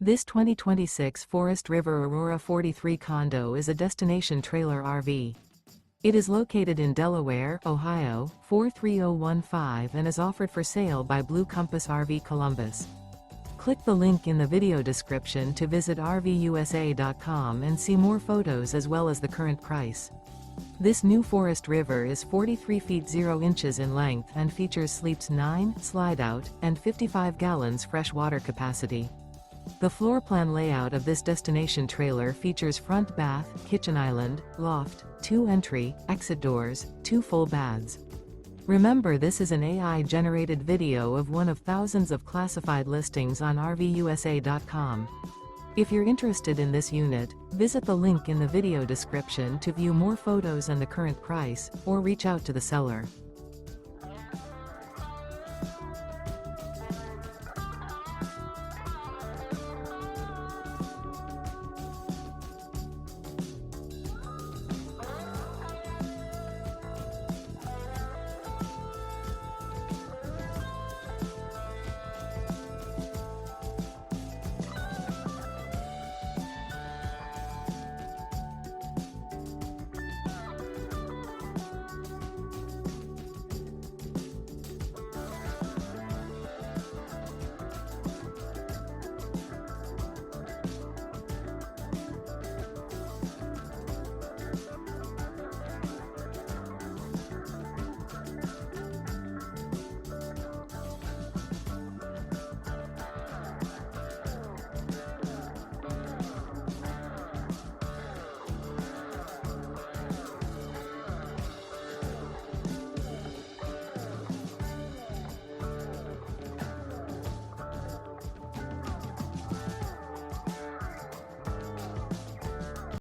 This 2026 Forest River Aurora 43 condo is a destination trailer RV. It is located in Delaware, Ohio, 43015 and is offered for sale by Blue Compass RV Columbus. Click the link in the video description to visit RVUSA.com and see more photos as well as the current price. This new Forest River is 43 feet 0 inches in length and features sleeps 9, Slideout, and 55 gallons fresh water capacity. The floor plan layout of this destination trailer features front bath, kitchen island, loft, 2 entry, exit doors, 2 full baths. Remember, this is an AI-generated video of one of thousands of classified listings on RVUSA.com. If you're interested in this unit, visit the link in the video description to view more photos and the current price, or reach out to the seller.